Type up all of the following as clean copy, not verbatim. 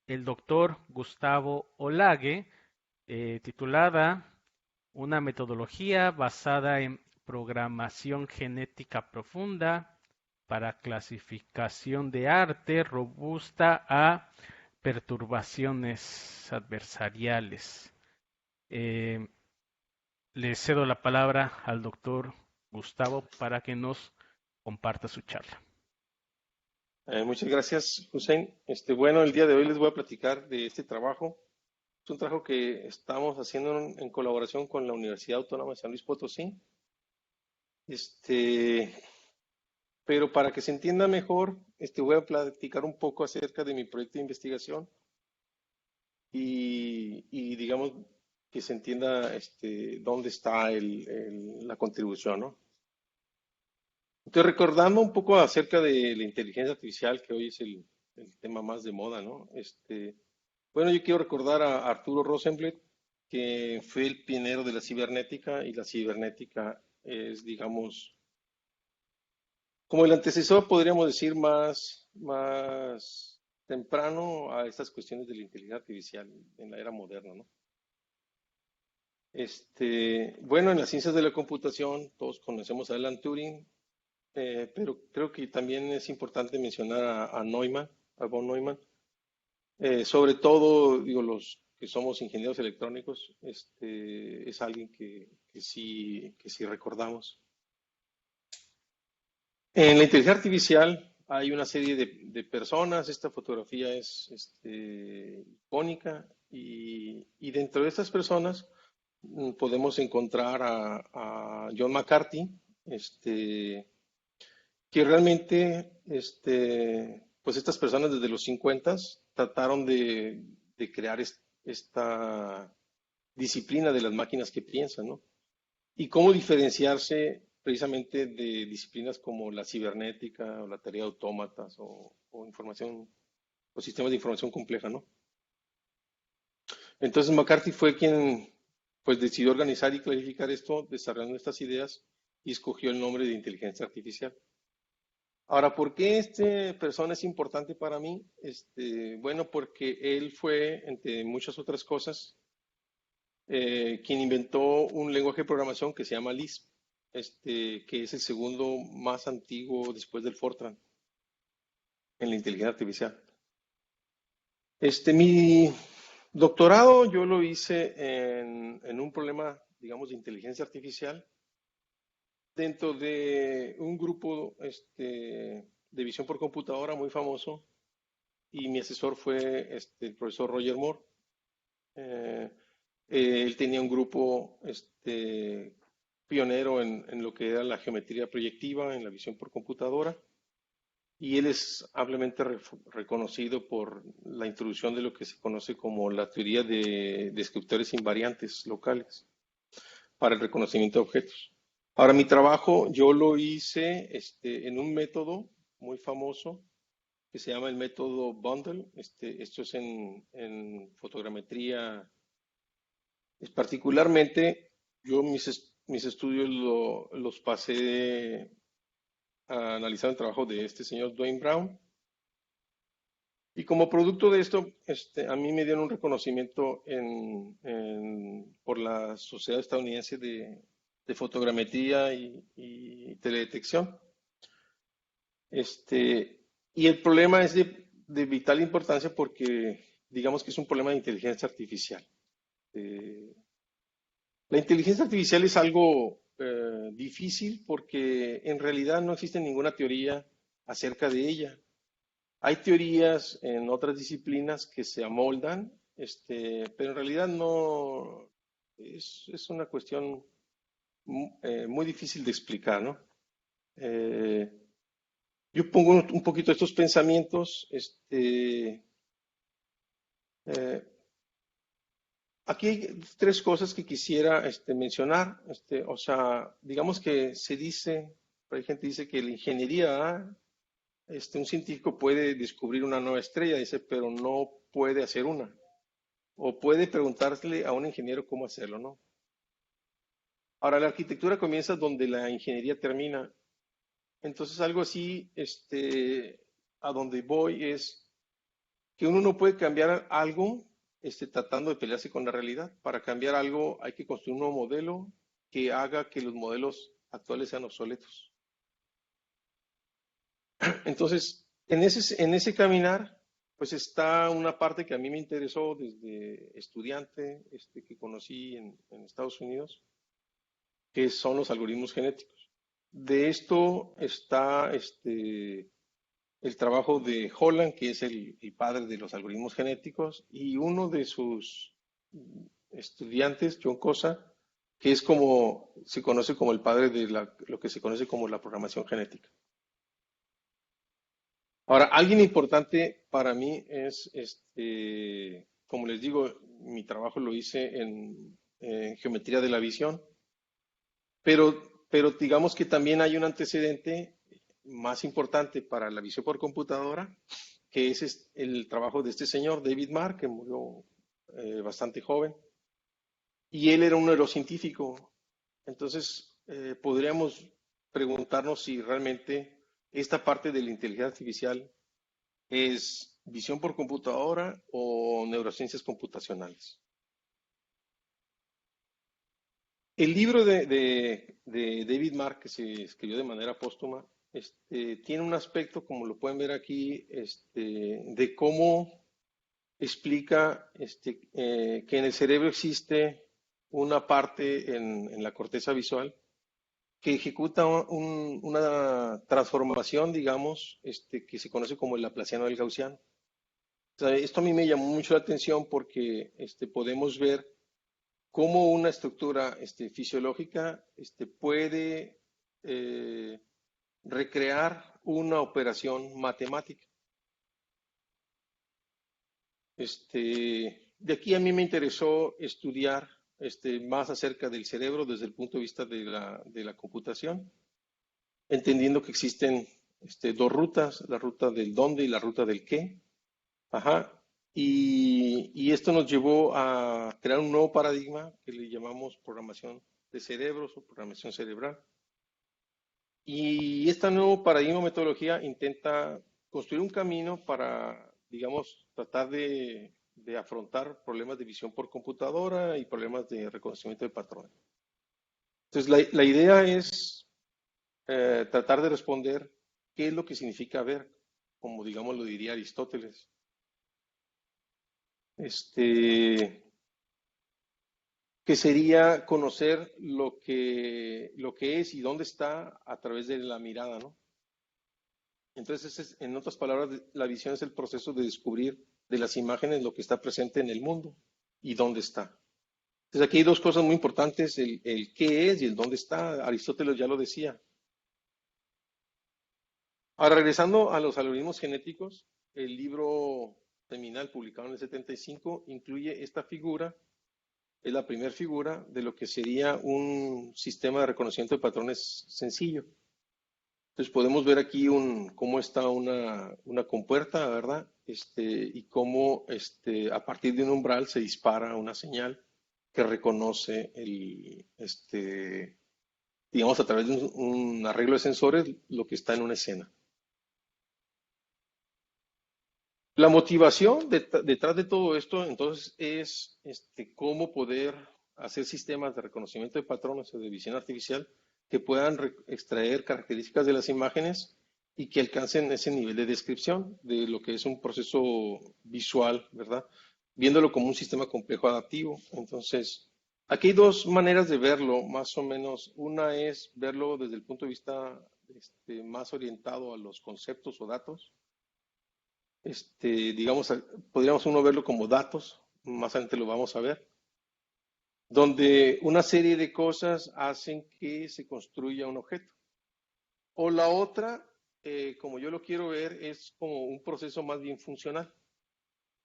el doctor Gustavo Olague, titulada Una metodología basada en programación genética profunda para clasificación de arte robusta a perturbaciones adversariales. Eh, Le cedo la palabra al doctor Gustavo para que nos comparta su charla. Muchas gracias, Hussein. Bueno, el día de hoy les voy a platicar de este trabajo. Es un trabajo que estamos haciendo en colaboración con la Universidad Autónoma de San Luis Potosí. Este, pero para que se entienda mejor, voy a platicar un poco acerca de mi proyecto de investigación y digamos que se entienda dónde está la contribución, ¿no? Entonces, recordando un poco acerca de la inteligencia artificial, que hoy es el tema más de moda, ¿no? Bueno, yo quiero recordar a Arturo Rosenblatt, que fue el pionero de la cibernética, y la cibernética es, digamos, como el antecesor, podríamos decir, más temprano a estas cuestiones de la inteligencia artificial en la era moderna, ¿no? Bueno, en las ciencias de la computación todos conocemos a Alan Turing, pero creo que también es importante mencionar a Neumann, a von Neumann. Sobre todo, digo, los que somos ingenieros electrónicos, es alguien que sí recordamos. En la inteligencia artificial hay una serie de personas. Esta fotografía es icónica y dentro de estas personas podemos encontrar a John McCarthy, que realmente, pues estas personas desde los 50 trataron de crear esta disciplina de las máquinas que piensan, ¿no? Y cómo diferenciarse precisamente de disciplinas como la cibernética o la teoría de autómatas o información o sistemas de información compleja, ¿no? Entonces McCarthy fue quien pues decidió organizar y clarificar esto, desarrollando estas ideas y escogió el nombre de inteligencia artificial. Ahora, ¿por qué esta persona es importante para mí? Bueno, porque él fue, entre muchas otras cosas, quien inventó un lenguaje de programación que se llama Lisp, que es el segundo más antiguo después del Fortran en la inteligencia artificial. Mi doctorado yo lo hice en un problema, digamos, de inteligencia artificial dentro de un grupo de visión por computadora muy famoso, y mi asesor fue el profesor Roger Moore. Eh, Él tenía un grupo pionero en lo que era la geometría proyectiva, en la visión por computadora, y él es ampliamente reconocido por la introducción de lo que se conoce como la teoría de descriptores invariantes locales para el reconocimiento de objetos. Ahora, mi trabajo yo lo hice en un método muy famoso que se llama el método Bundle. Esto es en fotogrametría. Particularmente, yo mis estudios los pasé a analizar el trabajo de este señor Dwayne Brown. Y como producto de esto, a mí me dieron un reconocimiento por la Sociedad Estadounidense de Fotogrametría y Teledetección. Y el problema es de vital importancia porque digamos que es un problema de inteligencia artificial. Eh, La inteligencia artificial es algo difícil porque en realidad no existe ninguna teoría acerca de ella. Hay teorías en otras disciplinas que se amoldan, pero en realidad no es una cuestión muy difícil de explicar, ¿no? Eh, yo pongo un poquito estos pensamientos. Eh, Aquí hay tres cosas que quisiera mencionar. O sea, digamos que se dice, hay gente que dice que la ingeniería, un científico puede descubrir una nueva estrella, dice, pero no puede hacer una. O puede preguntarle a un ingeniero cómo hacerlo, ¿no? Ahora, la arquitectura comienza donde la ingeniería termina. Entonces, algo así, a donde voy es, que uno no puede cambiar algo tratando de pelearse con la realidad. Para cambiar algo hay que construir un nuevo modelo que haga que los modelos actuales sean obsoletos. Entonces, en ese caminar, pues está una parte que a mí me interesó desde estudiante que conocí en Estados Unidos, que son los algoritmos genéticos. De esto está el trabajo de Holland, que es el padre de los algoritmos genéticos, y uno de sus estudiantes, John Cosa, que es como se conoce como el padre de lo que se conoce como la programación genética. Ahora, alguien importante para mí es, como les digo, mi trabajo lo hice en geometría de la visión, pero digamos que también hay un antecedente más importante para la visión por computadora, que es el trabajo de este señor, David Mark, que murió bastante joven, y él era un neurocientífico. Entonces, podríamos preguntarnos si realmente esta parte de la inteligencia artificial es visión por computadora o neurociencias computacionales. El libro de David Mark, que se escribió de manera póstuma, tiene un aspecto, como lo pueden ver aquí, de cómo explica que en el cerebro existe una parte en la corteza visual que ejecuta una transformación, digamos, que se conoce como el laplaciano del gaussiano. O sea, esto a mí me llamó mucho la atención porque podemos ver cómo una estructura fisiológica puede eh, recrear una operación matemática. De aquí a mí me interesó estudiar más acerca del cerebro desde el punto de vista de la computación, entendiendo que existen dos rutas, la ruta del dónde y la ruta del qué. Ajá. Y esto nos llevó a crear un nuevo paradigma que le llamamos programación de cerebros o programación cerebral. Y este nuevo paradigma o metodología intenta construir un camino para, digamos, tratar de afrontar problemas de visión por computadora y problemas de reconocimiento de patrones. Entonces, la idea es tratar de responder qué es lo que significa ver, como digamos lo diría Aristóteles. Que sería conocer lo que es y dónde está a través de la mirada, ¿no? Entonces, en otras palabras, la visión es el proceso de descubrir de las imágenes lo que está presente en el mundo y dónde está. Entonces, aquí hay dos cosas muy importantes, el qué es y el dónde está. Aristóteles ya lo decía. Ahora, regresando a los algoritmos genéticos, el libro seminal publicado en el 75 incluye esta figura, es la primera figura de lo que sería un sistema de reconocimiento de patrones sencillo. Entonces podemos ver aquí cómo está una compuerta, ¿verdad? Y cómo a partir de un umbral se dispara una señal que reconoce digamos, a través de un arreglo de sensores lo que está en una escena. La motivación detrás de todo esto, entonces, es cómo poder hacer sistemas de reconocimiento de patrones o de visión artificial que puedan extraer características de las imágenes y que alcancen ese nivel de descripción de lo que es un proceso visual, ¿verdad? Viéndolo como un sistema complejo adaptivo. Entonces, aquí hay dos maneras de verlo, más o menos. Una es verlo desde el punto de vista más orientado a los conceptos o datos, digamos, podríamos uno verlo como datos, más adelante lo vamos a ver, donde una serie de cosas hacen que se construya un objeto. O la otra, como yo lo quiero ver, es como un proceso más bien funcional,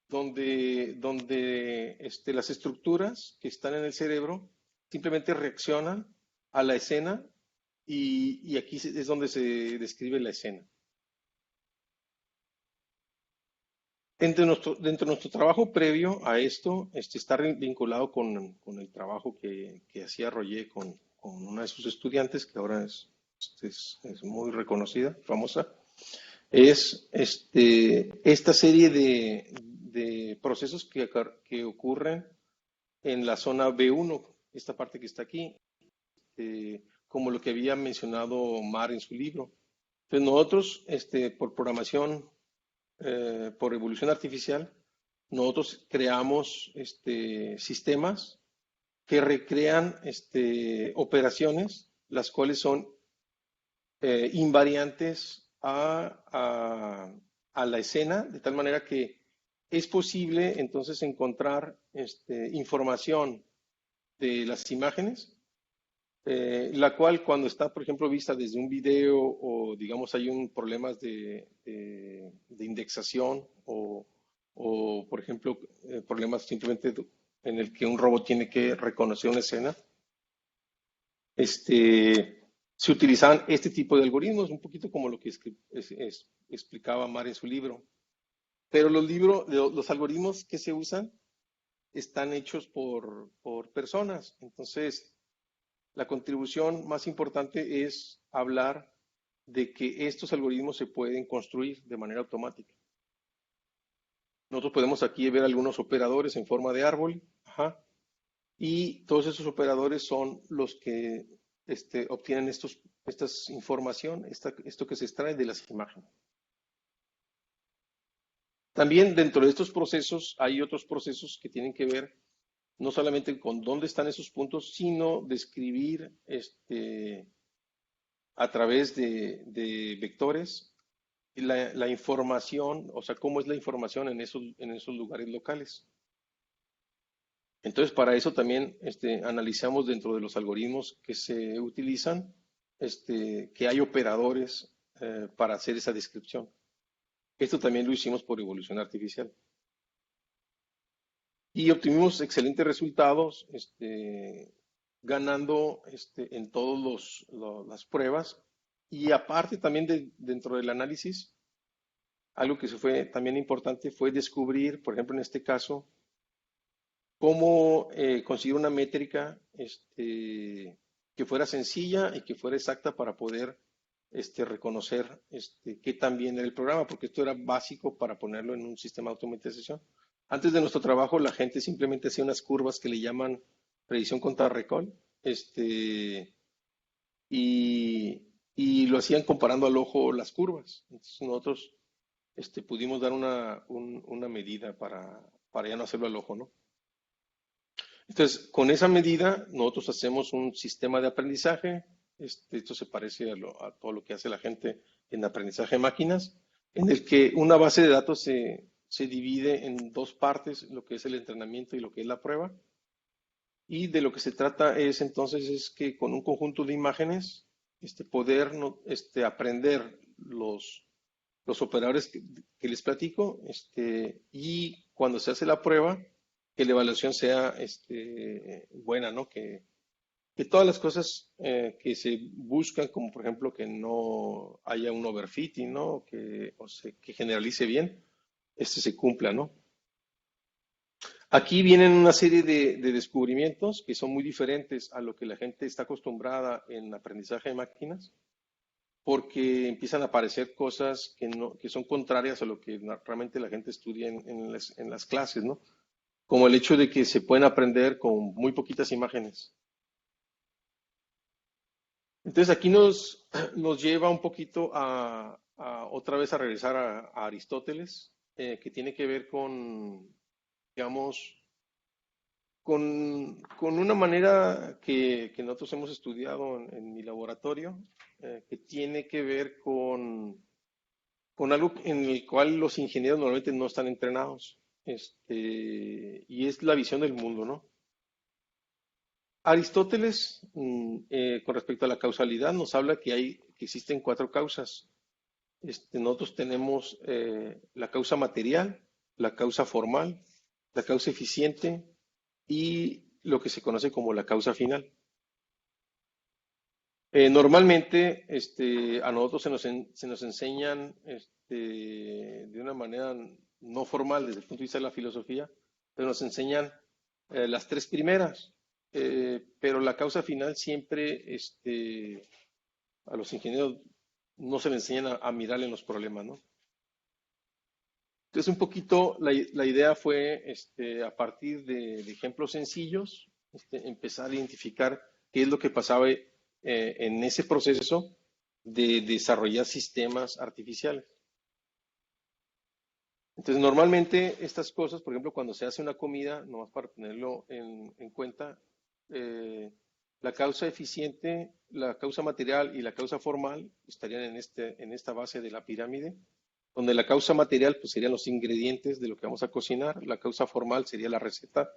donde las estructuras que están en el cerebro simplemente reaccionan a la escena y aquí es donde se describe la escena. Dentro de nuestro trabajo previo a esto, está vinculado con el trabajo que hacía Roger con una de sus estudiantes, que ahora es muy reconocida, famosa. es esta serie de procesos que ocurren en la zona B1, esta parte que está aquí, como lo que había mencionado Mar en su libro. Entonces nosotros, por programación, por evolución artificial, nosotros creamos sistemas que recrean operaciones, las cuales son invariantes a la escena, de tal manera que es posible entonces encontrar información de las imágenes, la cual cuando está, por ejemplo, vista desde un video o digamos hay un problemas de indexación o, por ejemplo, problemas simplemente en el que un robot tiene que reconocer una escena, se utilizaban este tipo de algoritmos, un poquito como lo que explicaba Mar en su libro. Pero los algoritmos que se usan están hechos por personas. Entonces, la contribución más importante es hablar de que estos algoritmos se pueden construir de manera automática. Nosotros podemos aquí ver algunos operadores en forma de árbol, ajá, y todos esos operadores son los que obtienen esta información, esto que se extrae de las imágenes. También dentro de estos procesos hay otros procesos que tienen que ver no solamente con dónde están esos puntos, sino describir a través de vectores la información, o sea, cómo es la información en esos lugares locales. Entonces, para eso también analizamos dentro de los algoritmos que se utilizan, que hay operadores para hacer esa descripción. Esto también lo hicimos por evolución artificial. Y obtuvimos excelentes resultados, ganando en todas las pruebas. Y aparte también dentro del análisis, algo que se fue también importante fue descubrir, por ejemplo, en este caso, cómo conseguir una métrica que fuera sencilla y que fuera exacta para poder reconocer qué tan bien era el programa, porque esto era básico para ponerlo en un sistema de automatización. Antes de nuestro trabajo, la gente simplemente hacía unas curvas que le llaman predicción contra recall, y lo hacían comparando al ojo las curvas. Entonces nosotros pudimos dar una medida para ya no hacerlo al ojo, ¿no? Entonces, con esa medida, nosotros hacemos un sistema de aprendizaje. Esto se parece a todo lo que hace la gente en aprendizaje de máquinas, en el que una base de datos se divide en dos partes, lo que es el entrenamiento y lo que es la prueba. Y de lo que se trata es entonces es que con un conjunto de imágenes, poder aprender los operadores que les platico, y cuando se hace la prueba, que la evaluación sea buena, ¿no? Que todas las cosas que se buscan, como por ejemplo que no haya un overfitting, ¿no? Que generalice bien, se cumpla, ¿no? Aquí vienen una serie de descubrimientos que son muy diferentes a lo que la gente está acostumbrada en aprendizaje de máquinas, porque empiezan a aparecer cosas que son contrarias a lo que realmente la gente estudia en las clases, ¿no? Como el hecho de que se pueden aprender con muy poquitas imágenes. Entonces aquí nos lleva un poquito otra vez a regresar a Aristóteles, que tiene que ver digamos, con una manera que nosotros hemos estudiado en mi laboratorio, que tiene que ver con algo en el cual los ingenieros normalmente no están entrenados, y es la visión del mundo, ¿no? Aristóteles, con respecto a la causalidad, nos habla que existen cuatro causas. Nosotros tenemos la causa material, la causa formal, la causa eficiente y lo que se conoce como la causa final. Normalmente, a nosotros se nos enseñan de una manera no formal desde el punto de vista de la filosofía, pero nos enseñan las tres primeras, pero la causa final siempre a los ingenieros no se le enseñan a mirar en los problemas, ¿no? Entonces, un poquito la idea fue, a partir de ejemplos sencillos, empezar a identificar qué es lo que pasaba en ese proceso de desarrollar sistemas artificiales. Entonces, normalmente estas cosas, por ejemplo, cuando se hace una comida, nomás para tenerlo en cuenta, la causa eficiente, la causa material y la causa formal estarían en esta base de la pirámide, donde la causa material pues, serían los ingredientes de lo que vamos a cocinar, la causa formal sería la receta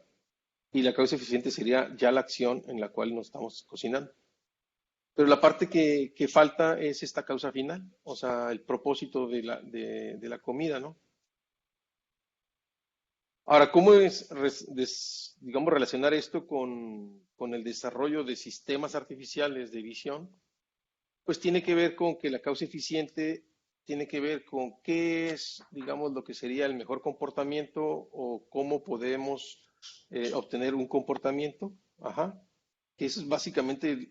y la causa eficiente sería ya la acción en la cual nos estamos cocinando. Pero la parte que falta es esta causa final, o sea, el propósito de la comida, ¿no? Ahora, ¿cómo es, digamos, relacionar esto con el desarrollo de sistemas artificiales de visión? Pues tiene que ver con que la causa eficiente tiene que ver con qué es, digamos, lo que sería el mejor comportamiento o cómo podemos obtener un comportamiento. Ajá. Que eso es básicamente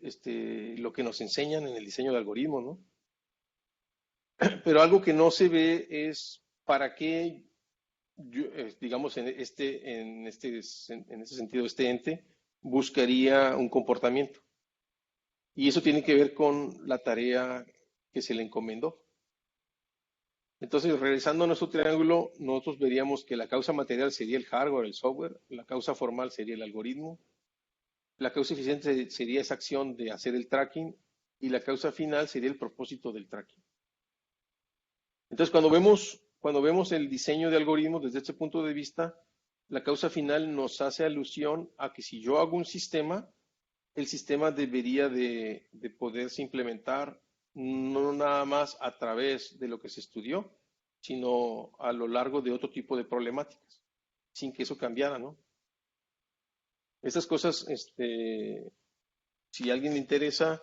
lo que nos enseñan en el diseño de algoritmos, ¿no? Pero algo que no se ve es para qué digamos, en este sentido, este ente buscaría un comportamiento. Y eso tiene que ver con la tarea que se le encomendó. Entonces, regresando a nuestro triángulo, nosotros veríamos que la causa material sería el hardware, el software, la causa formal sería el algoritmo, la causa eficiente sería esa acción de hacer el tracking y la causa final sería el propósito del tracking. Entonces, cuando vemos el diseño de algoritmos desde este punto de vista, la causa final nos hace alusión a que si yo hago un sistema, el sistema debería de poderse implementar no nada más a través de lo que se estudió, sino a lo largo de otro tipo de problemáticas, sin que eso cambiara, ¿no? Estas cosas, si a alguien le interesa,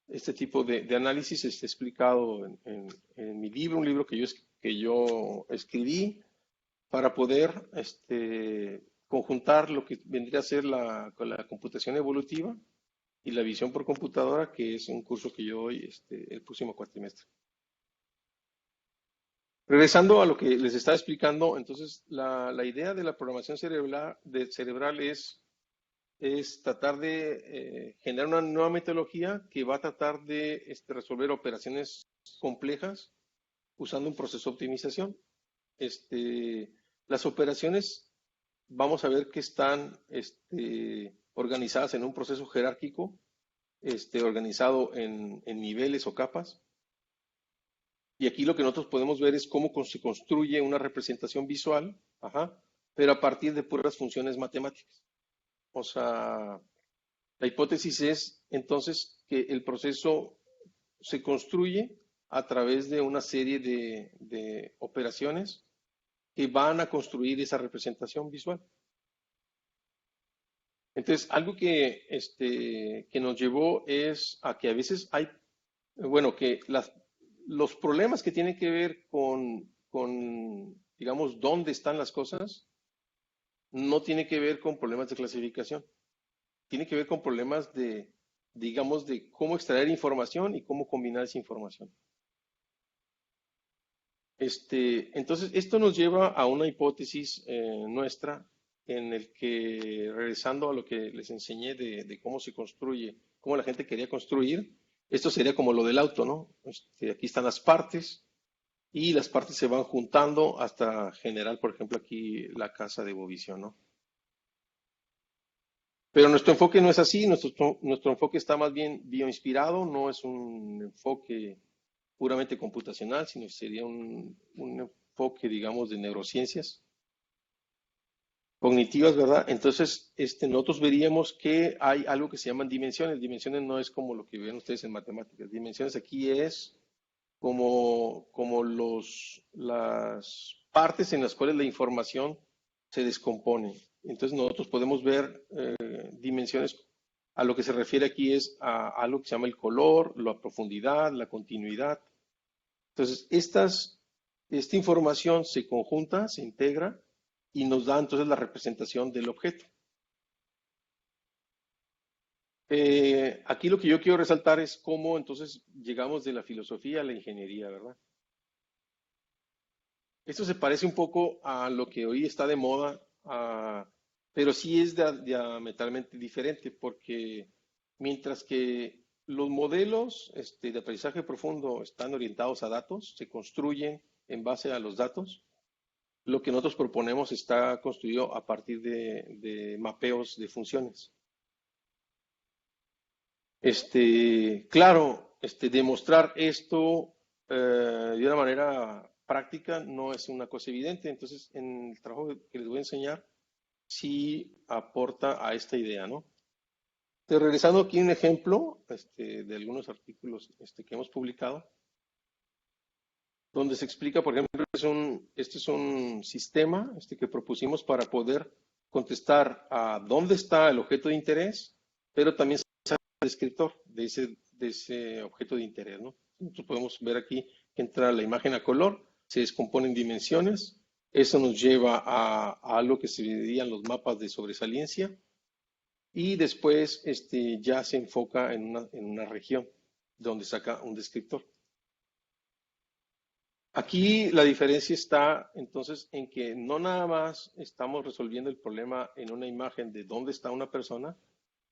este tipo de análisis está explicado en mi libro, un libro que yo escribí para poder conjuntar lo que vendría a ser con la computación evolutiva y la visión por computadora, que es un curso que yo doy el próximo cuatrimestre. Regresando a lo que les estaba explicando, entonces la idea de la programación cerebral es tratar de generar una nueva metodología que va a tratar de resolver operaciones complejas usando un proceso de optimización. Las operaciones, vamos a ver que están organizadas en un proceso jerárquico, organizado en niveles o capas. Y aquí lo que nosotros podemos ver es cómo se construye una representación visual, ajá, pero a partir de puras funciones matemáticas. O sea, la hipótesis es entonces que el proceso se construye a través de una serie de operaciones que van a construir esa representación visual. Entonces, algo que nos llevó es a que a veces hay, bueno, que los problemas que tienen que ver digamos, dónde están las cosas, no tiene que ver con problemas de clasificación, tiene que ver con problemas digamos, de cómo extraer información y cómo combinar esa información. Entonces, esto nos lleva a una hipótesis nuestra en el que, regresando a lo que les enseñé de cómo se construye, cómo la gente quería construir, esto sería como lo del auto, ¿no? Aquí están las partes y las partes se van juntando hasta generar, por ejemplo, aquí la casa de Bovisión, ¿no? Pero nuestro enfoque no es así, nuestro enfoque está más bien bioinspirado, no es un enfoque puramente computacional, sino sería un enfoque, digamos, de neurociencias cognitivas, ¿verdad? Entonces, nosotros veríamos que hay algo que se llaman dimensiones. Dimensiones no es como lo que ven ustedes en matemáticas. Dimensiones aquí es como las partes en las cuales la información se descompone. Entonces, nosotros podemos ver dimensiones. A lo que se refiere aquí es a algo que se llama el color, la profundidad, la continuidad. Entonces, esta información se conjunta, se integra y nos da entonces la representación del objeto. Aquí lo que yo quiero resaltar es cómo entonces llegamos de la filosofía a la ingeniería, ¿verdad? Esto se parece un poco a lo que hoy está de moda, pero sí es diametralmente diferente, porque mientras que los modelos de aprendizaje profundo están orientados a datos, se construyen en base a los datos, lo que nosotros proponemos está construido a partir de mapeos de funciones. Claro, demostrar esto de una manera práctica no es una cosa evidente. Entonces, en el trabajo que les voy a enseñar, sí aporta a esta idea, ¿no? Regresando aquí un ejemplo de algunos artículos que hemos publicado, donde se explica, por ejemplo, este es un sistema que propusimos para poder contestar a dónde está el objeto de interés, pero también descriptor de ese objeto de interés, ¿no? Nosotros podemos ver aquí que entra la imagen a color, se descompone en dimensiones, eso nos lleva a algo que se dirían los mapas de sobresaliencia y después ya se enfoca en una región donde saca un descriptor. Aquí la diferencia está entonces en que no nada más estamos resolviendo el problema en una imagen de dónde está una persona,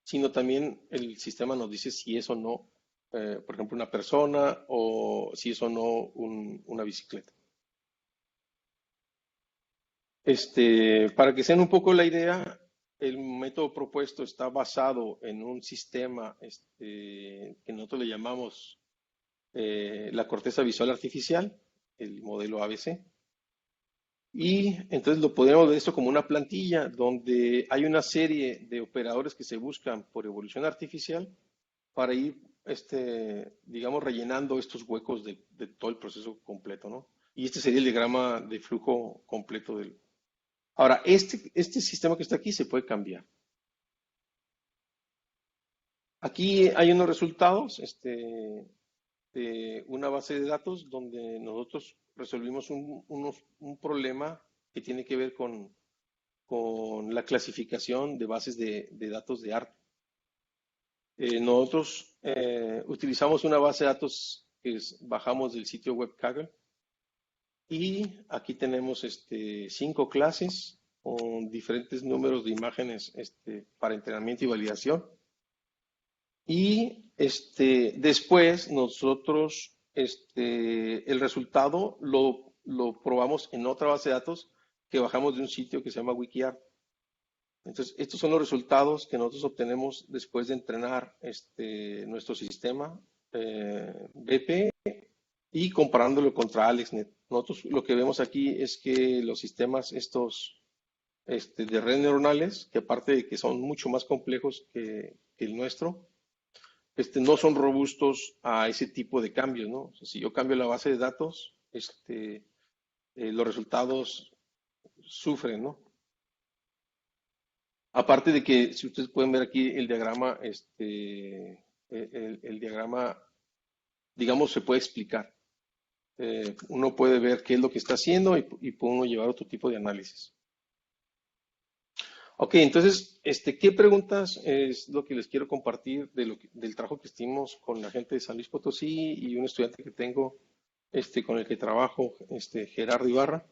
sino también el sistema nos dice si es o no, por ejemplo, una persona o si es o no una bicicleta. Para que sean un poco la idea, el método propuesto está basado en un sistema que nosotros le llamamos la corteza visual artificial, el modelo ABC. Y entonces lo podemos ver esto como una plantilla donde hay una serie de operadores que se buscan por evolución artificial para ir, digamos, rellenando estos huecos de todo el proceso completo, ¿no? Y este sería el diagrama de flujo completo del. Ahora, este sistema que está aquí se puede cambiar. Aquí hay unos resultados, de una base de datos donde nosotros resolvimos un problema que tiene que ver con la clasificación de bases de datos de arte. Nosotros utilizamos una base de datos que bajamos del sitio web Kaggle y aquí tenemos 5 clases con diferentes números de imágenes para entrenamiento y validación. Y después nosotros el resultado lo probamos en otra base de datos que bajamos de un sitio que se llama WikiArt. Entonces, estos son los resultados que nosotros obtenemos después de entrenar nuestro sistema BP y comparándolo contra AlexNet. Nosotros lo que vemos aquí es que los sistemas estos de redes neuronales, que aparte de que son mucho más complejos que el nuestro, no son robustos a ese tipo de cambios, ¿no? O sea, si yo cambio la base de datos, los resultados sufren, ¿no? Aparte de que, si ustedes pueden ver aquí el diagrama, el diagrama, digamos, se puede explicar. Uno puede ver qué es lo que está haciendo y puede uno llevar otro tipo de análisis. Ok, entonces, ¿qué preguntas es lo que les quiero compartir del trabajo que hicimos con la gente de San Luis Potosí y un estudiante que tengo, con el que trabajo, Gerardo Ibarra?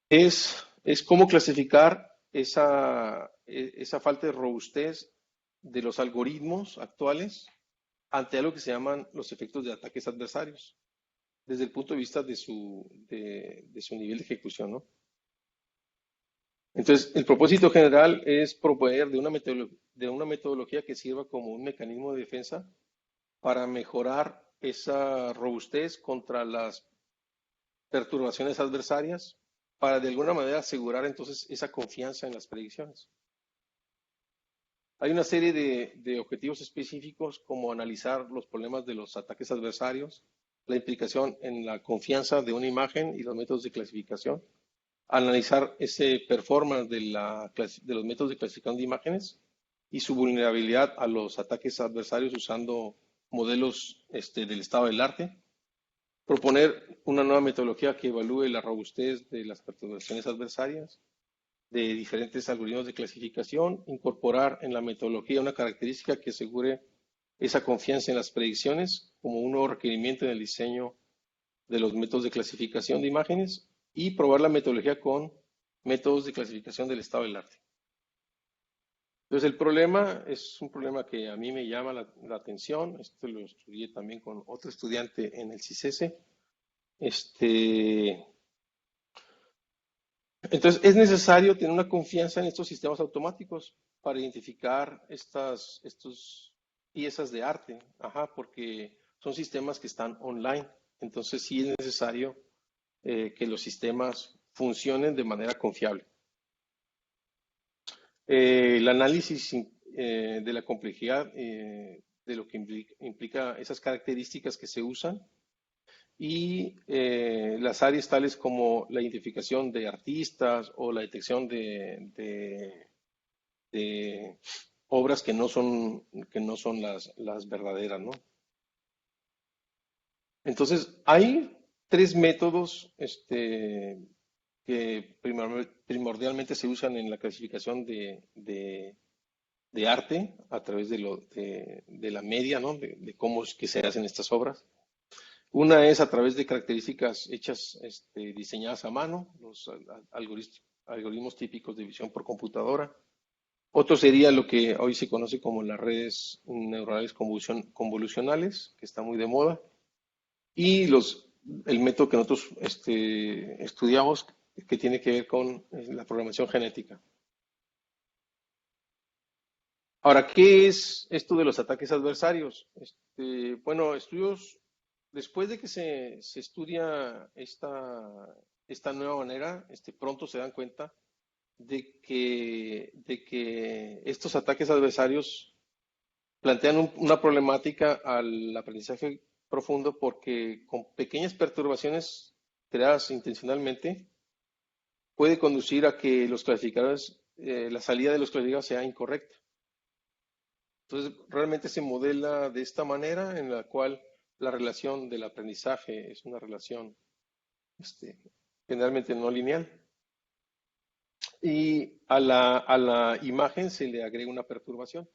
Es cómo clasificar esa falta de robustez de los algoritmos actuales ante algo que se llaman los efectos de ataques adversarios, desde el punto de vista de su nivel de ejecución, ¿no? Entonces, el propósito general es proponer de una metodología que sirva como un mecanismo de defensa para mejorar esa robustez contra las perturbaciones adversarias, para de alguna manera asegurar entonces esa confianza en las predicciones. Hay una serie de objetivos específicos como analizar los problemas de los ataques adversarios, la implicación en la confianza de una imagen y los métodos de clasificación, analizar ese performance de los métodos de clasificación de imágenes y su vulnerabilidad a los ataques adversarios usando modelos del estado del arte, proponer una nueva metodología que evalúe la robustez de las perturbaciones adversarias de diferentes algoritmos de clasificación, incorporar en la metodología una característica que asegure esa confianza en las predicciones como un nuevo requerimiento en el diseño de los métodos de clasificación de imágenes y probar la metodología con métodos de clasificación del estado del arte. Entonces el problema es un problema que a mí me llama la atención. Esto lo estudié también con otro estudiante en el CICESE. Entonces es necesario tener una confianza en estos sistemas automáticos para identificar estos piezas de arte, porque son sistemas que están online. Entonces sí es necesario que los sistemas funcionen de manera confiable. El análisis de la complejidad de lo que implica esas características que se usan y las áreas tales como la identificación de artistas o la detección de obras que no son las verdaderas, ¿no? Entonces, hay tres métodos que primordialmente se usan en la clasificación de arte a través de la media, ¿no? De cómo es que se hacen estas obras. Una es a través de características hechas, diseñadas a mano, los algoritmos típicos de visión por computadora. Otro sería lo que hoy se conoce como las redes neuronales convolucionales, que está muy de moda. Y el método que nosotros estudiamos, que tiene que ver con la programación genética. Ahora, ¿qué es esto de los ataques adversarios? Bueno, estudios, después de que se estudia esta nueva manera, pronto se dan cuenta de que estos ataques adversarios plantean una problemática al aprendizaje profundo porque con pequeñas perturbaciones creadas intencionalmente puede conducir a que los clasificadores, la salida de los clasificadores sea incorrecta. Entonces, realmente se modela de esta manera en la cual la relación del aprendizaje es una relación generalmente no lineal. Y a la imagen se le agrega una perturbación.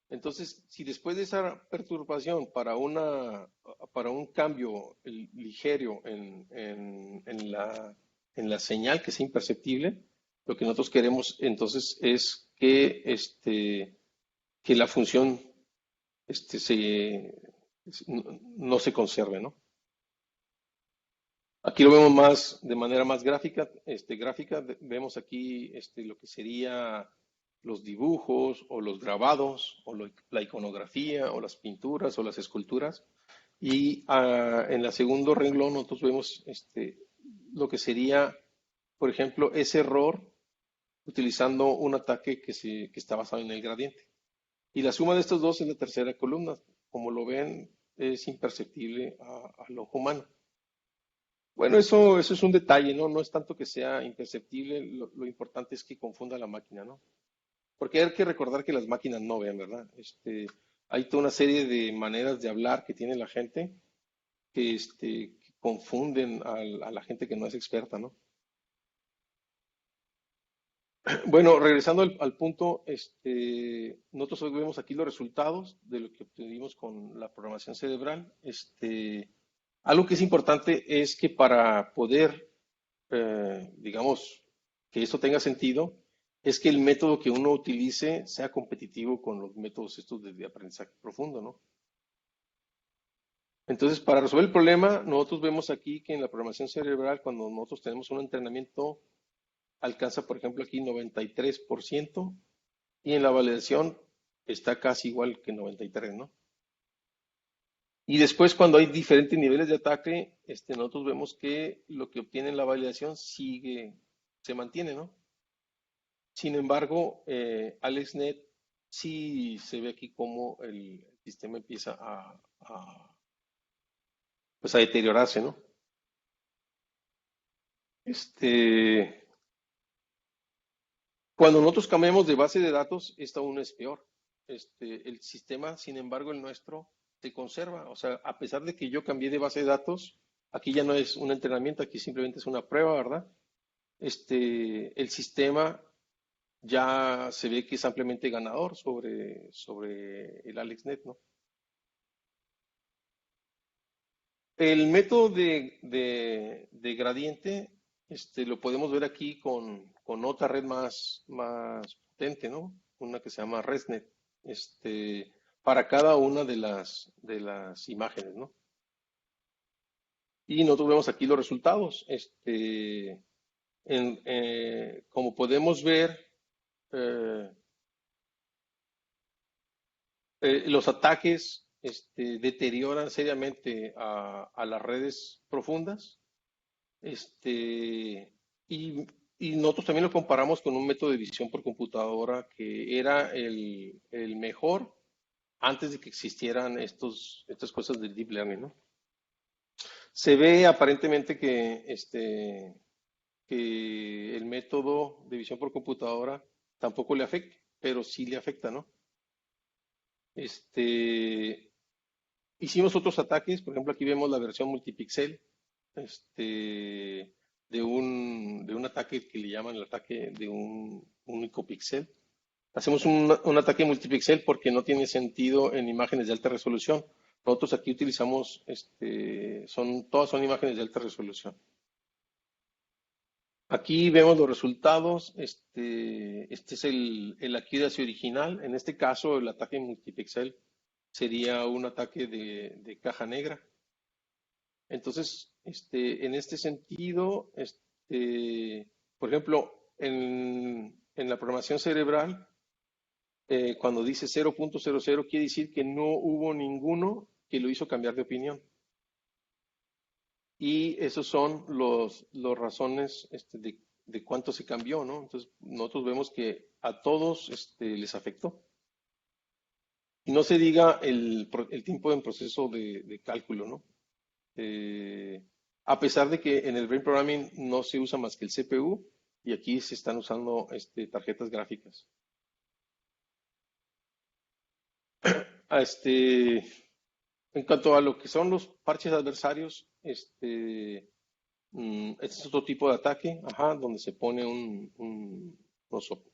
Entonces, si después de esa perturbación para un cambio ligero en la señal que sea imperceptible, lo que nosotros queremos entonces es que la función no se conserve, ¿no? Aquí lo vemos de manera más gráfica, vemos aquí lo que sería los dibujos o los grabados o la iconografía o las pinturas o las esculturas. Y en el segundo renglón nosotros vemos lo que sería, por ejemplo, ese error utilizando un ataque que está basado en el gradiente. Y la suma de estos dos es la tercera columna. Como lo ven, es imperceptible al ojo humano. Bueno, eso es un detalle, ¿no? No es tanto que sea imperceptible, lo importante es que confunda la máquina, ¿no? Porque hay que recordar que las máquinas no ven, ¿verdad? Hay toda una serie de maneras de hablar que tiene la gente que confunden a la gente que no es experta, ¿no? Bueno, regresando al punto, nosotros hoy vemos aquí los resultados de lo que obtuvimos con la programación cerebral. Algo que es importante es que para poder, digamos, que esto tenga sentido, es que el método que uno utilice sea competitivo con los métodos estos de aprendizaje profundo, ¿no? Entonces, para resolver el problema, nosotros vemos aquí que en la programación cerebral, cuando nosotros tenemos un entrenamiento, alcanza, por ejemplo, aquí 93% y en la validación está casi igual que 93%, ¿no? Y después, cuando hay diferentes niveles de ataque, nosotros vemos que lo que obtiene en la validación se mantiene, ¿no? Sin embargo, AlexNet sí se ve aquí como el sistema empieza pues a deteriorarse, ¿no? Cuando nosotros cambiamos de base de datos, esta aún es peor. El sistema, sin embargo, el nuestro se conserva. O sea, a pesar de que yo cambié de base de datos, aquí ya no es un entrenamiento, aquí simplemente es una prueba, ¿verdad? el sistema ya se ve que es ampliamente ganador sobre el AlexNet, ¿no? El método de gradiente, lo podemos ver aquí con otra red más potente, ¿no? Una que se llama ResNet, para cada una de las imágenes, ¿no? Y nosotros vemos aquí los resultados. Como podemos ver, eh, los ataques deterioran seriamente a las redes profundas. Este, y nosotros también lo comparamos con un método de visión por computadora que era el mejor antes de que existieran estas cosas del deep learning, ¿no? Se ve aparentemente que el método de visión por computadora tampoco le afecta, pero sí le afecta, ¿no? Este, Hicimos otros ataques, por ejemplo, aquí vemos la versión multipixel, de un ataque que le llaman el ataque de un único píxel. Hacemos un ataque multipixel porque no tiene sentido en imágenes de alta resolución. Nosotros aquí utilizamos, todas son imágenes de alta resolución. Aquí vemos los resultados. Este es el accuracy original. En este caso, el ataque multipixel sería un ataque de caja negra. Entonces, en este sentido, por ejemplo, en la programación cerebral, cuando dice 0.00, quiere decir que no hubo ninguno que lo hizo cambiar de opinión. Y esos son los razones de cuánto se cambió, ¿no? Entonces, nosotros vemos que a todos les afectó. Y no se diga el tiempo en proceso de cálculo, ¿no? A pesar de que en el Brain Programming no se usa más que el CPU y aquí se están usando tarjetas gráficas. Ah, en cuanto a lo que son los parches adversarios, este es otro tipo de ataque, ajá, donde se pone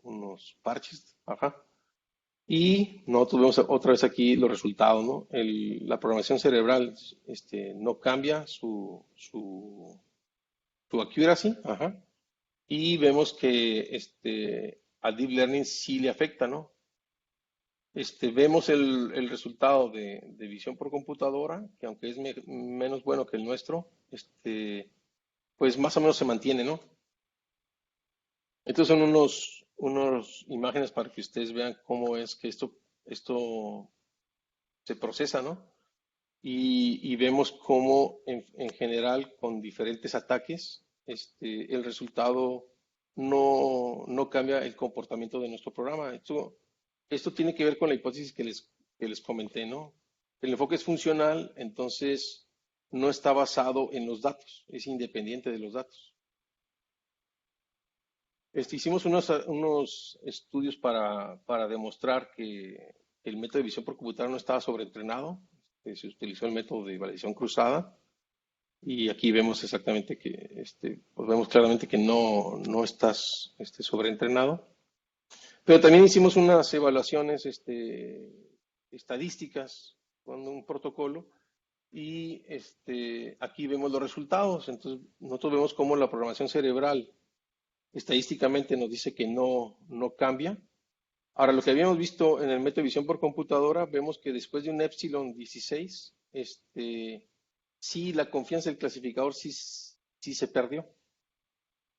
unos parches, ajá. Y nosotros vemos otra vez aquí los resultados, ¿no? La programación cerebral no cambia su accuracy, ajá, y vemos que al deep learning sí le afecta, ¿no? Vemos el resultado de visión por computadora, que aunque es menos bueno que el nuestro, pues más o menos se mantiene, ¿no? Estos son unos imágenes para que ustedes vean cómo es que esto se procesa, ¿no? Y vemos cómo en general con diferentes ataques, el resultado no cambia el comportamiento de nuestro programa. Esto tiene que ver con la hipótesis que les comenté, ¿no? El enfoque es funcional, entonces no está basado en los datos, es independiente de los datos. Hicimos unos estudios para demostrar que el método de visión por computadora no estaba sobreentrenado. Se utilizó el método de validación cruzada y aquí vemos exactamente pues vemos claramente que no estás sobreentrenado. Pero también hicimos unas evaluaciones estadísticas con un protocolo y aquí vemos los resultados. Entonces nosotros vemos cómo la programación cerebral estadísticamente nos dice que no cambia. Ahora, lo que habíamos visto en el método de visión por computadora, vemos que después de un epsilon 16, sí, la confianza del clasificador sí se perdió.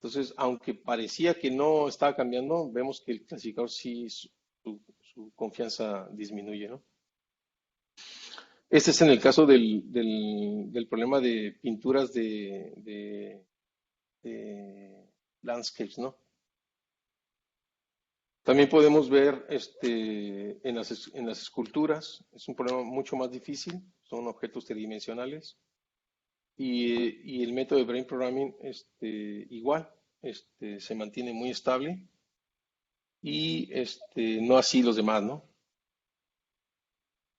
Entonces, aunque parecía que no estaba cambiando, vemos que el clasificador sí, su confianza disminuye, ¿no? Este es en el caso del problema de pinturas de landscapes, ¿no? También podemos ver en las esculturas, es un problema mucho más difícil, son objetos tridimensionales y el método de Brain Programming igual, se mantiene muy estable y no así los demás, ¿no?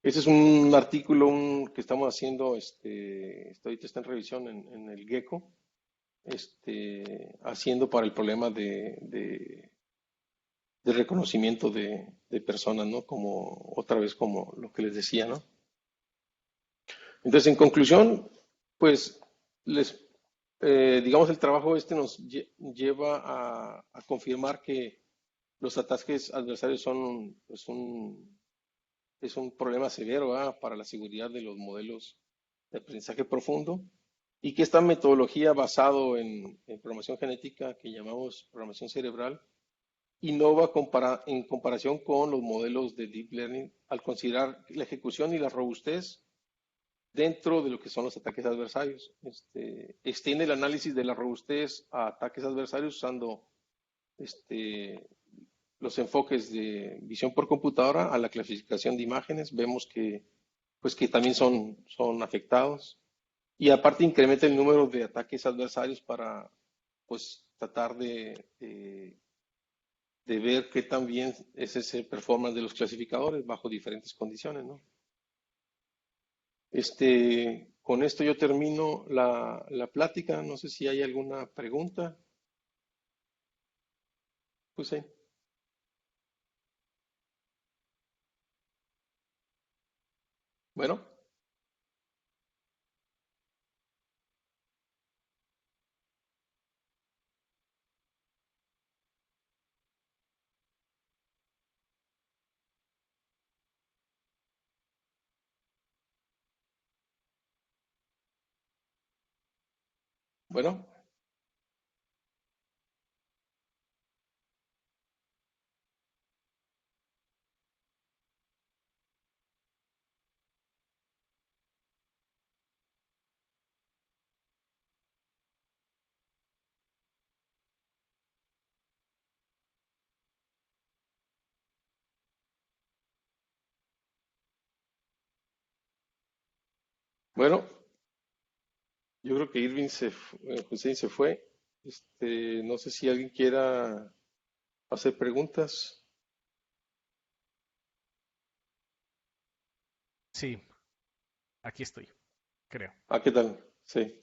Este es un artículo que estamos haciendo, ahorita está en revisión en el Gecko, haciendo para el problema de reconocimiento de personas, ¿no? Como otra vez como lo que les decía, ¿no? Entonces, en conclusión, pues digamos, el trabajo nos lleva a confirmar que los ataques adversarios son pues, es un problema severo, ¿verdad? Para la seguridad de los modelos de aprendizaje profundo y que esta metodología basado en programación genética que llamamos programación cerebral innova en comparación con los modelos de deep learning al considerar la ejecución y la robustez dentro de lo que son los ataques adversarios. Extiende el análisis de la robustez a ataques adversarios usando los enfoques de visión por computadora a la clasificación de imágenes. Vemos pues, que también son afectados. Y aparte incrementa el número de ataques adversarios para pues, tratar de ver qué tan bien es ese performance de los clasificadores bajo diferentes condiciones, ¿no? Con esto yo termino la plática. No sé si hay alguna pregunta. Pues sí. Bueno, bueno, bueno, yo creo que Hussein se fue. No sé si alguien quiera hacer preguntas. Sí, aquí estoy, creo. Ah, ¿qué tal? Sí.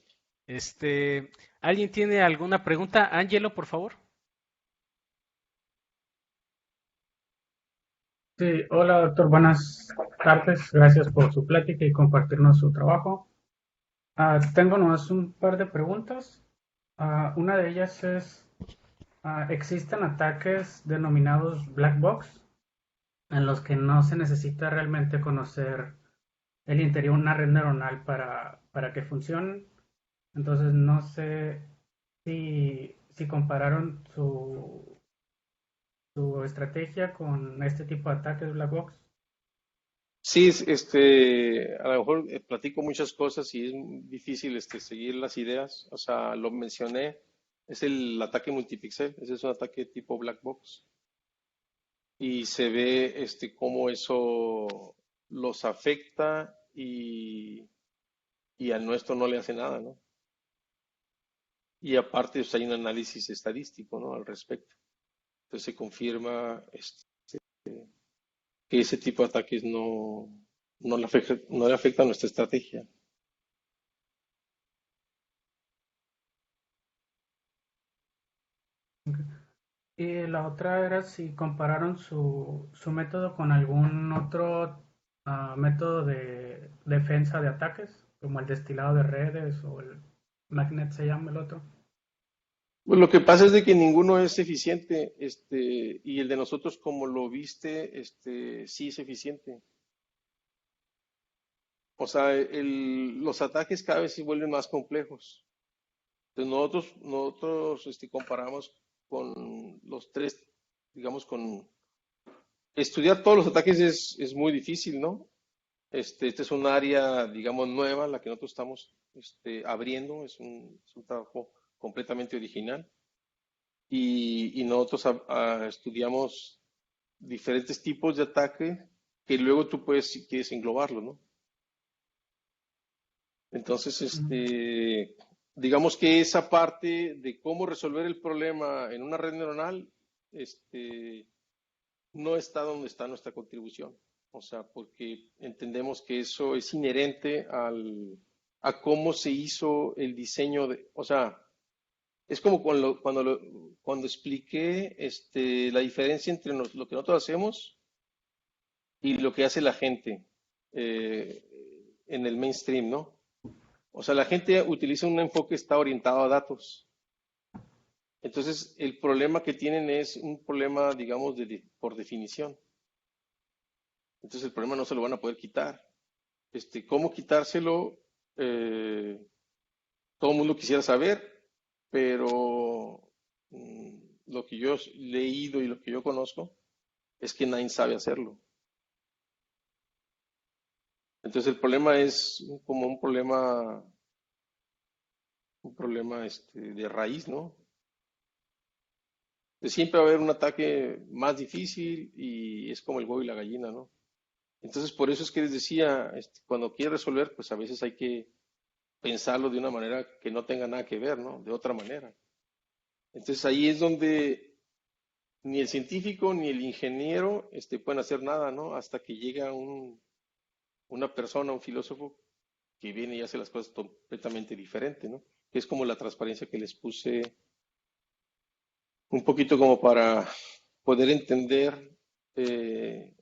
¿Alguien tiene alguna pregunta? Ángelo, por favor. Sí, hola doctor, buenas tardes. Gracias por su plática y compartirnos su trabajo. Tengo nomás un par de preguntas. Una de ellas es, ¿existen ataques denominados black box en los que no se necesita realmente conocer el interior de una red neuronal para que funcionen? Entonces no sé si compararon su estrategia con este tipo de ataques black box. Sí, a lo mejor platico muchas cosas y es difícil seguir las ideas. O sea, lo mencioné, es el ataque multipixel, ese es un ataque tipo black box. Y se ve cómo eso los afecta y al nuestro no le hace nada, ¿no? Y aparte, pues, hay un análisis estadístico, ¿no? Al respecto. Entonces se confirma que ese tipo de ataques no le afecta a nuestra estrategia. Y la otra era si compararon su método con algún otro método de defensa de ataques, como el destilado de redes o el magnet se llama el otro. Pues lo que pasa es de que ninguno es eficiente, y el de nosotros, como lo viste, sí es eficiente. O sea, los ataques cada vez se vuelven más complejos. Entonces nosotros comparamos con los tres, digamos, con estudiar todos los ataques es muy difícil, ¿no? Este es un área, digamos, nueva, la que nosotros estamos abriendo, es un trabajo completamente original. Y nosotros estudiamos diferentes tipos de ataque que luego tú puedes, si quieres, englobarlo, ¿no? Entonces, digamos que esa parte de cómo resolver el problema en una red neuronal, no está donde está nuestra contribución. O sea, porque entendemos que eso es inherente a cómo se hizo el diseño o sea, Es como cuando expliqué la diferencia entre lo que nosotros hacemos y lo que hace la gente eh, en el mainstream, ¿no? O sea, la gente utiliza un enfoque que está orientado a datos. Entonces, el problema que tienen es un problema, digamos, por definición. Entonces, el problema no se lo van a poder quitar. ¿Cómo quitárselo? Eh, Todo el mundo quisiera saber, pero lo que yo he leído y lo que yo conozco es que nadie sabe hacerlo. Entonces, el problema es como un problema de raíz, ¿no? De siempre va a haber un ataque más difícil y es como el huevo y la gallina, ¿no? Entonces, por eso es que les decía, cuando quieres resolver, pues a veces hay que pensarlo de una manera que no tenga nada que ver, ¿no? De otra manera. Entonces ahí es donde ni el científico ni el ingeniero pueden hacer nada, ¿no? Hasta que llega una persona, un filósofo, que viene y hace las cosas completamente diferente, ¿no? Que es como la transparencia que les puse un poquito como para poder entender, eh,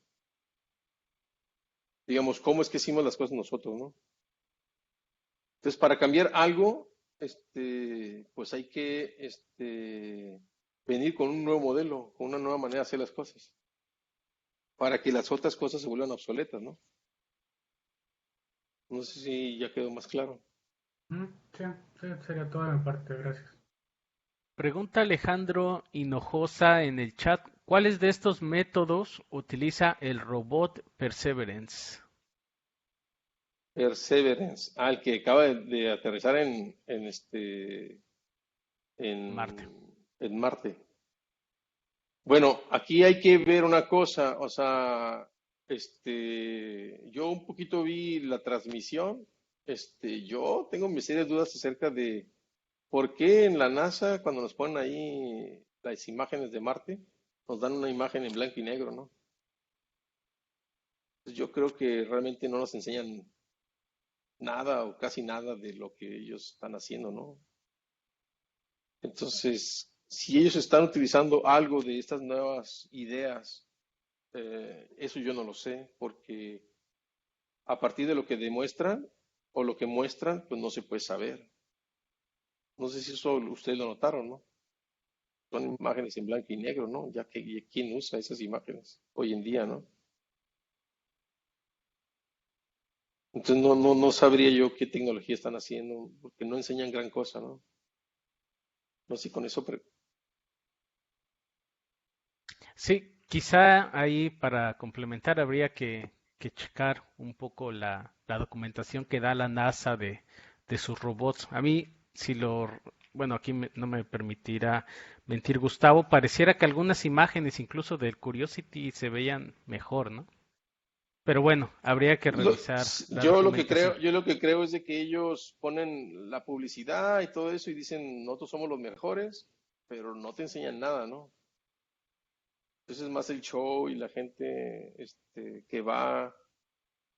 digamos, cómo es que hicimos las cosas nosotros, ¿no? Entonces, para cambiar algo, pues hay que venir con un nuevo modelo, con una nueva manera de hacer las cosas, para que las otras cosas se vuelvan obsoletas, ¿no? No sé si ya quedó más claro. Sí, sí, sería toda mi parte, gracias. Pregunta Alejandro Hinojosa en el chat, ¿cuáles de estos métodos utiliza el robot Perseverance Perseverance, el que acaba de aterrizar en Marte? en Marte. Bueno, aquí hay que ver una cosa, o sea, yo un poquito vi la transmisión, yo tengo mis serias dudas acerca de por qué en la NASA, cuando nos ponen ahí las imágenes de Marte, nos dan una imagen en blanco y negro, ¿no? Pues yo creo que realmente no nos enseñan nada o casi nada de lo que ellos están haciendo, ¿no? Entonces, si ellos están utilizando algo de estas nuevas ideas, eso yo no lo sé, porque a partir de lo que demuestran o lo que muestran, pues no se puede saber. No sé si eso ustedes lo notaron, ¿no? Son imágenes en blanco y negro, ¿no? Ya que quién usa esas imágenes hoy en día, ¿no? Entonces no sabría yo qué tecnología están haciendo, porque no enseñan gran cosa, ¿no? No sé si con eso. Sí, quizá ahí para complementar habría que checar un poco la documentación que da la NASA de sus robots. A mí, si lo, bueno, aquí no me permitirá mentir Gustavo, pareciera que algunas imágenes incluso del Curiosity se veían mejor, ¿no? Pero bueno, habría que revisar la documentación. Yo lo que creo es de que ellos ponen la publicidad y todo eso y dicen, nosotros somos los mejores, pero no te enseñan nada, ¿no? Entonces es más el show y la gente que va,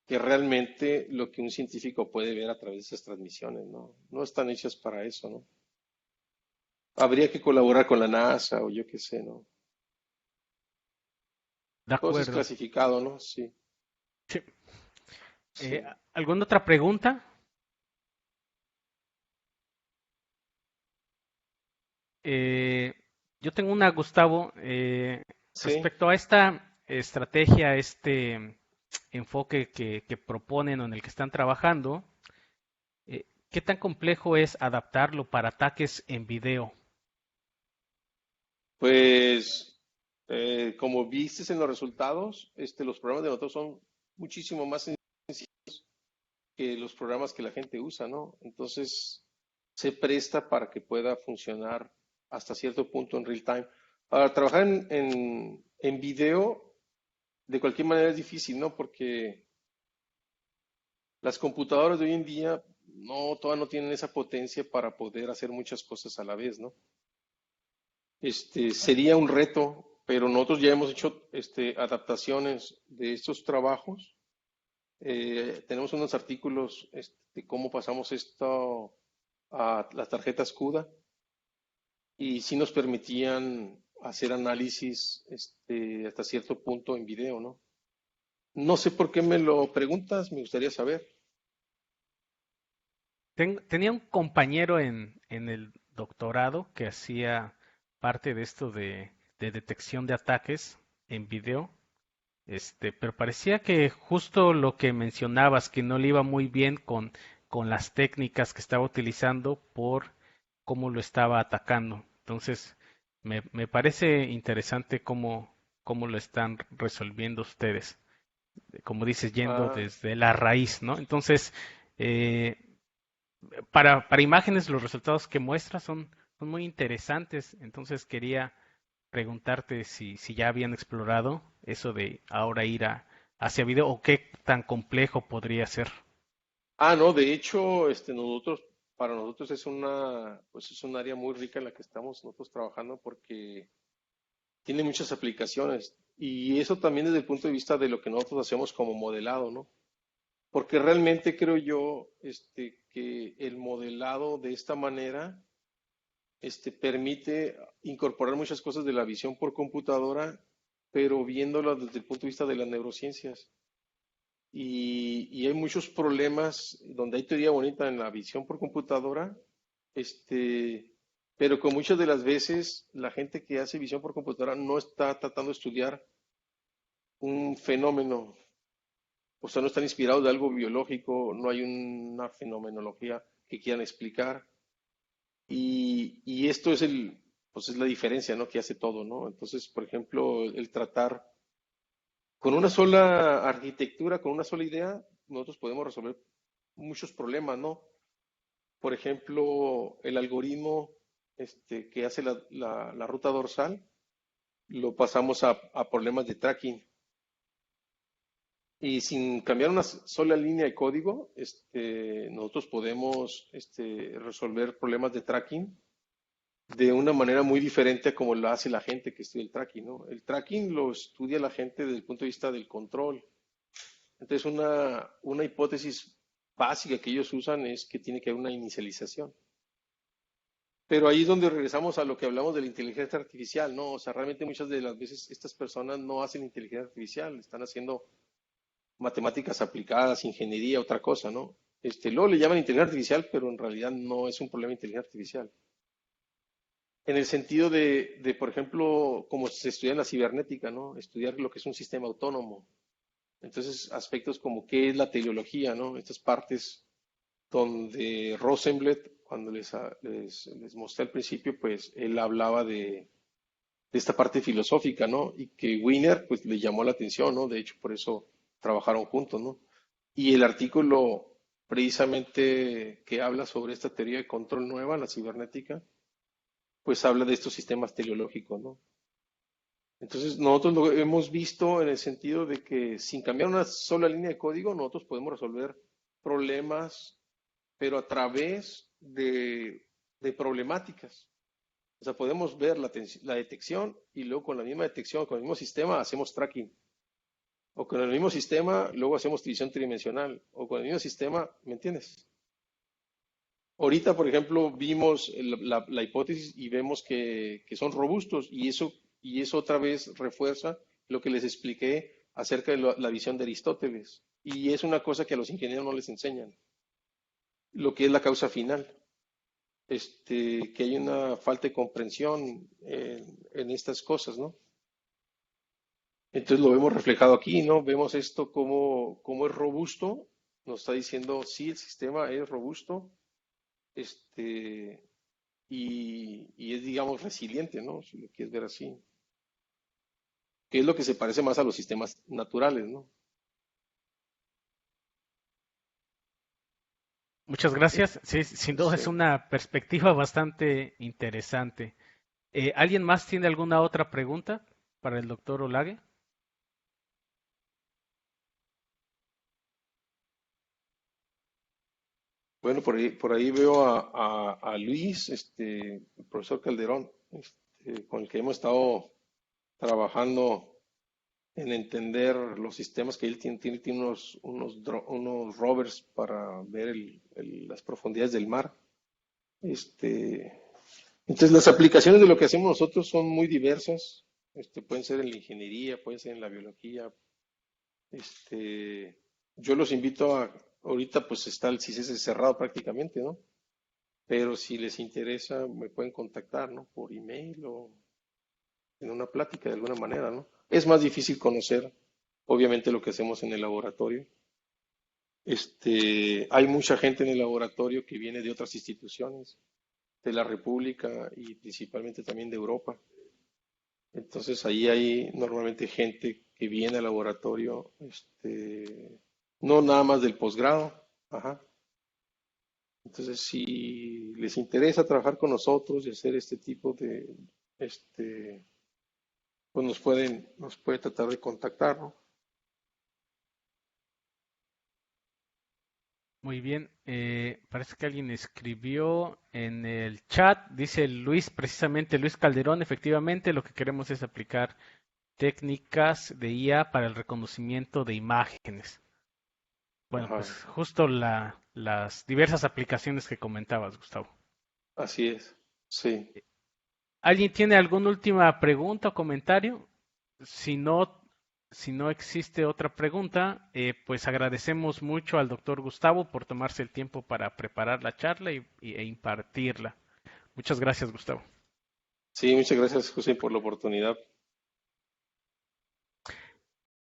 que realmente lo que un científico puede ver a través de esas transmisiones, ¿no? No están hechas para eso, ¿no? Habría que colaborar con la NASA o yo qué sé, ¿no? De Todo eso es acuerdo. clasificado, ¿no? Sí, Sí. sí, ¿Alguna otra pregunta? Eh, yo tengo una, Gustavo, sí. respecto a esta estrategia, este enfoque que proponen o en el que están trabajando. ¿Qué tan complejo es adaptarlo para ataques en video? Pues, como vistes en los resultados, los programas de nosotros son muchísimo más que los programas que la gente usa, ¿no? Entonces, se presta para que pueda funcionar hasta cierto punto en real time. Para trabajar en video, de cualquier manera es difícil, ¿no? Porque las computadoras de hoy en día todavía no tienen esa potencia para poder hacer muchas cosas a la vez, ¿no? Sería un reto, pero nosotros ya hemos hecho adaptaciones de estos trabajos. Tenemos unos artículos de cómo pasamos esto a las tarjetas CUDA y sí nos permitían hacer análisis hasta cierto punto en video, ¿no? No sé por qué me lo preguntas, me gustaría saber. Tenía un compañero en el doctorado que hacía parte de esto de detección de ataques en video. Pero parecía que justo lo que mencionabas, que no le iba muy bien con las técnicas que estaba utilizando por cómo lo estaba atacando. Entonces, me parece interesante cómo lo están resolviendo ustedes. Como dices, yendo Ah, desde la raíz, ¿no? Entonces, eh, para imágenes, los resultados que muestra son muy interesantes. Entonces, quería preguntarte si ya habían explorado eso de ahora ir hacia video o qué tan complejo podría ser. no, de hecho, para nosotros pues es un área muy rica en la que estamos nosotros trabajando porque tiene muchas aplicaciones y eso también desde el punto de vista de lo que nosotros hacemos como modelado, ¿no? Porque realmente creo yo, que el modelado de esta manera, permite incorporar muchas cosas de la visión por computadora, pero viéndolo desde el punto de vista de las neurociencias. Y hay muchos problemas donde hay teoría bonita en la visión por computadora, este, pero con muchas de las veces la gente que hace visión por computadora no está tratando de estudiar un fenómeno, o sea, no están inspirados de algo biológico, no hay una fenomenología que quieran explicar. Y esto es pues es la diferencia, ¿no? Que hace todo, ¿no? Entonces, por ejemplo, el tratar con una sola arquitectura, con una sola idea, nosotros podemos resolver muchos problemas, ¿no? Por ejemplo, el algoritmo que hace la ruta dorsal, lo pasamos a problemas de tracking. Y sin cambiar una sola línea de código, nosotros podemos resolver problemas de tracking de una manera muy diferente a como lo hace la gente que estudia el tracking, ¿no? El tracking lo estudia la gente desde el punto de vista del control. Entonces, una hipótesis básica que ellos usan es que tiene que haber una inicialización. Pero ahí es donde regresamos a lo que hablamos de la inteligencia artificial, ¿no? O sea, realmente muchas de las veces estas personas no hacen inteligencia artificial, están haciendo matemáticas aplicadas, ingeniería, otra cosa, ¿no? Luego le llaman inteligencia artificial, pero en realidad no es un problema de inteligencia artificial. En el sentido por ejemplo, como se estudia en la cibernética, ¿no? Estudiar lo que es un sistema autónomo. Entonces, aspectos como qué es la teleología, ¿no? Estas partes donde Rosenblatt, cuando les mostré al principio, pues él hablaba de esta parte filosófica, ¿no? Y que Wiener, pues le llamó la atención, ¿no? De hecho, por eso trabajaron juntos, ¿no? Y el artículo precisamente que habla sobre esta teoría de control nueva, la cibernética, pues habla de estos sistemas teleológicos, ¿no? Entonces, nosotros lo hemos visto en el sentido de que sin cambiar una sola línea de código, nosotros podemos resolver problemas, pero a través de problemáticas. O sea, podemos ver la detección y luego con la misma detección, con el mismo sistema, hacemos tracking. O con el mismo sistema, luego hacemos división tridimensional. O con el mismo sistema, ¿me entiendes? Ahorita, por ejemplo, vimos la hipótesis y vemos que son robustos y eso otra vez refuerza lo que les expliqué acerca de la visión de Aristóteles. Y es una cosa que a los ingenieros no les enseñan, lo que es la causa final. Que hay una falta de comprensión en estas cosas, ¿no? Entonces lo vemos reflejado aquí, ¿no? Vemos esto como es robusto, nos está diciendo, sí, el sistema es robusto, este, y es, digamos, resiliente, ¿no? Si lo quieres ver así, que es lo que se parece más a los sistemas naturales, ¿no? Muchas Eh, gracias. Sí, sin duda es sí. una perspectiva bastante interesante. ¿Alguien más tiene alguna otra pregunta para el doctor Olague? Bueno, por ahí veo a Luis, el profesor Calderón, con el que hemos estado trabajando en entender los sistemas que él tiene unos rovers para ver las profundidades del mar. Este, Entonces, las aplicaciones de lo que hacemos nosotros son muy diversas. Pueden ser en la ingeniería, pueden ser en la biología. Este, yo los invito ahorita pues está el CISES cerrado prácticamente, ¿no? Pero si les interesa, me pueden contactar, ¿no? Por email o en una plática de alguna manera, ¿no? Es más difícil conocer, obviamente, lo que hacemos en el laboratorio. Hay mucha gente en el laboratorio que viene de otras instituciones, de la República y principalmente también de Europa. Entonces ahí hay normalmente gente que viene al laboratorio, no nada más del posgrado, ajá. Entonces si les interesa trabajar con nosotros y hacer este tipo este, pues nos puede tratar de contactar, ¿no? Muy bien, parece que alguien escribió en el chat, dice Luis, precisamente Luis Calderón, efectivamente lo que queremos es aplicar técnicas de IA para el reconocimiento de imágenes. Bueno, pues Ajá, justo las diversas aplicaciones que comentabas, Gustavo. así es, sí. ¿Alguien tiene alguna última pregunta o comentario? Si no, si no existe otra pregunta, pues agradecemos mucho al doctor Gustavo por tomarse el tiempo para preparar la charla e impartirla. Muchas gracias, Gustavo. Sí, muchas gracias, José, por la oportunidad.